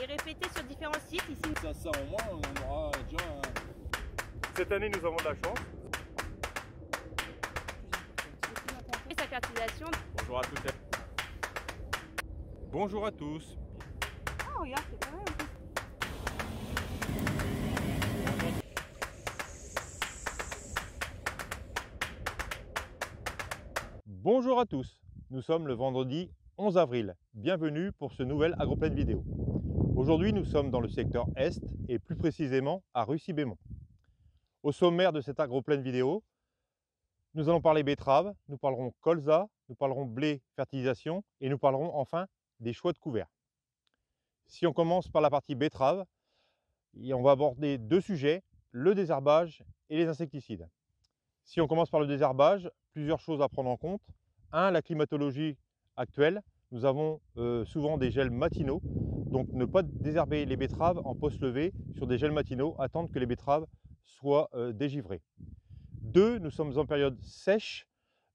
et répéter sur différents sites. Ici, Ça au moins, on aura déjà Cette année, nous avons de la chance. et sa fertilisation. Bonjour à toutes. Bonjour à tous. Ah, regarde, c'est pas mal. Bonjour à tous. Nous sommes le vendredi 11 avril. Bienvenue pour ce nouvel Agroplane vidéo. Aujourd'hui, nous sommes dans le secteur Est et plus précisément à Russy-Bémont. Au sommaire de cette Agroplane vidéo, nous allons parler betterave, nous parlerons colza, nous parlerons blé, fertilisation et nous parlerons enfin des choix de couverts. Si on commence par la partie betterave, on va aborder deux sujets, le désherbage et les insecticides. Si on commence par le désherbage, plusieurs choses à prendre en compte. Un, la climatologie actuelle. Nous avons souvent des gels matinaux, donc ne pas désherber les betteraves en poste levé sur des gels matinaux, attendre que les betteraves soient dégivrées. Deux, nous sommes en période sèche,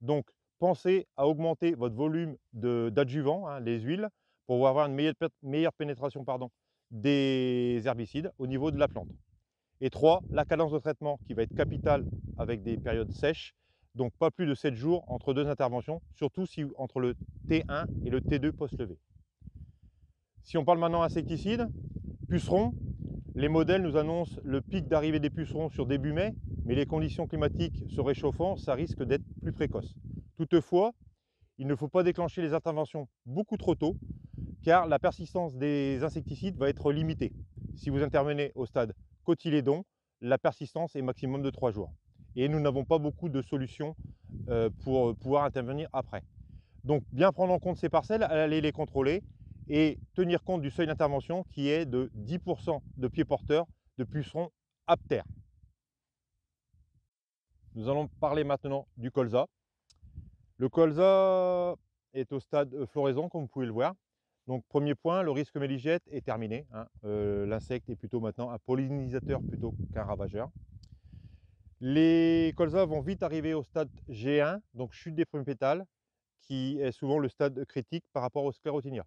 donc pensez à augmenter votre volume d'adjuvants, les huiles, pour avoir une meilleure pénétration des herbicides au niveau de la plante. Et 3, la cadence de traitement qui va être capitale avec des périodes sèches, donc pas plus de 7 jours entre deux interventions, surtout si entre le T1 et le T2 post-levé. Si on parle maintenant insecticides, pucerons, les modèles nous annoncent le pic d'arrivée des pucerons sur début mai, mais les conditions climatiques se réchauffant, ça risque d'être plus précoce. Toutefois, il ne faut pas déclencher les interventions beaucoup trop tôt, car la persistance des insecticides va être limitée. Si vous intervenez au stade cotylédon, la persistance est maximum de 3 jours. Et nous n'avons pas beaucoup de solutions pour pouvoir intervenir après. Donc bien prendre en compte ces parcelles, aller les contrôler et tenir compte du seuil d'intervention qui est de 10% de pieds porteurs de pucerons aptères. Nous allons parler maintenant du colza. Le colza est au stade floraison, comme vous pouvez le voir. Donc premier point, le risque méligette est terminé. L'insecte est plutôt maintenant un pollinisateur plutôt qu'un ravageur. Les colzas vont vite arriver au stade G1, donc chute des premiers pétales, qui est souvent le stade critique par rapport au sclérotinia.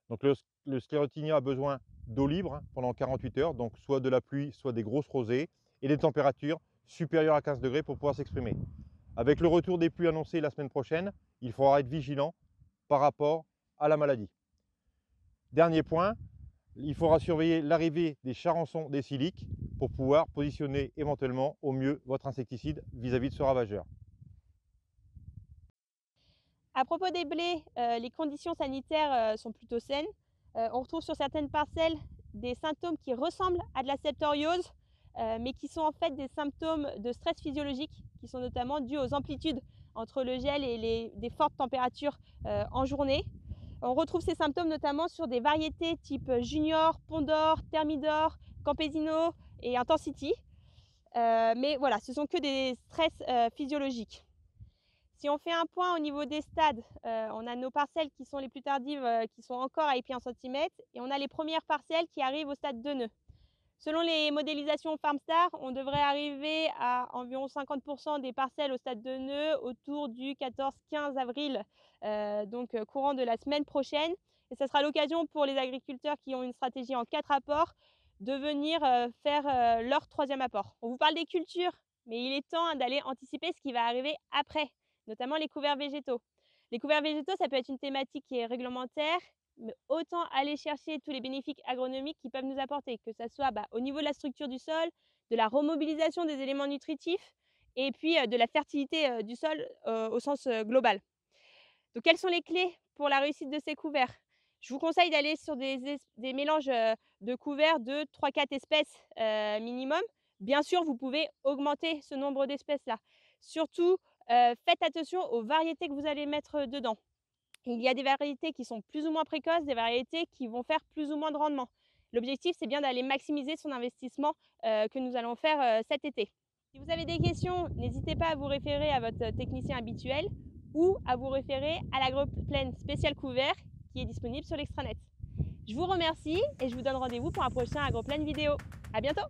Donc le sclérotinia a besoin d'eau libre pendant 48 heures, donc soit de la pluie, soit des grosses rosées, et des températures supérieures à 15 degrés pour pouvoir s'exprimer. Avec le retour des pluies annoncées la semaine prochaine, il faudra être vigilant par rapport à la maladie. Dernier point, il faudra surveiller l'arrivée des charançons des siliques pour pouvoir positionner éventuellement au mieux votre insecticide vis-à-vis de ce ravageur. À propos des blés, les conditions sanitaires sont plutôt saines. On retrouve sur certaines parcelles des symptômes qui ressemblent à de la septoriose, mais qui sont en fait des symptômes de stress physiologique, qui sont notamment dus aux amplitudes entre le gel et des fortes températures en journée. On retrouve ces symptômes notamment sur des variétés type Junior, Pondor, Thermidor, Campesino et Intensity. Mais voilà, ce sont que des stress physiologiques. Si on fait un point au niveau des stades, on a nos parcelles qui sont les plus tardives, qui sont encore à épi 1 cm, et on a les premières parcelles qui arrivent au stade de nœud. Selon les modélisations Farmstar, on devrait arriver à environ 50% des parcelles au stade de nœud autour du 14-15 avril, donc courant de la semaine prochaine. Et ça sera l'occasion pour les agriculteurs qui ont une stratégie en 4 apports de venir faire leur 3e apport. On vous parle des cultures, mais il est temps d'aller anticiper ce qui va arriver après, notamment les couverts végétaux. Les couverts végétaux, ça peut être une thématique qui est réglementaire, mais autant aller chercher tous les bénéfices agronomiques qu'ils peuvent nous apporter, que ce soit au niveau de la structure du sol, de la remobilisation des éléments nutritifs et puis de la fertilité du sol au sens global. Donc quelles sont les clés pour la réussite de ces couverts? Je vous conseille d'aller sur des mélanges de couverts de 3-4 espèces minimum. Bien sûr, vous pouvez augmenter ce nombre d'espèces-là. Surtout, faites attention aux variétés que vous allez mettre dedans. Il y a des variétés qui sont plus ou moins précoces, des variétés qui vont faire plus ou moins de rendement. L'objectif, c'est bien d'aller maximiser son investissement que nous allons faire cet été. Si vous avez des questions, n'hésitez pas à vous référer à votre technicien habituel ou à vous référer à l'Agroplane spécial couvert qui est disponible sur l'extranet. Je vous remercie et je vous donne rendez-vous pour un prochain Agroplane vidéo. À bientôt!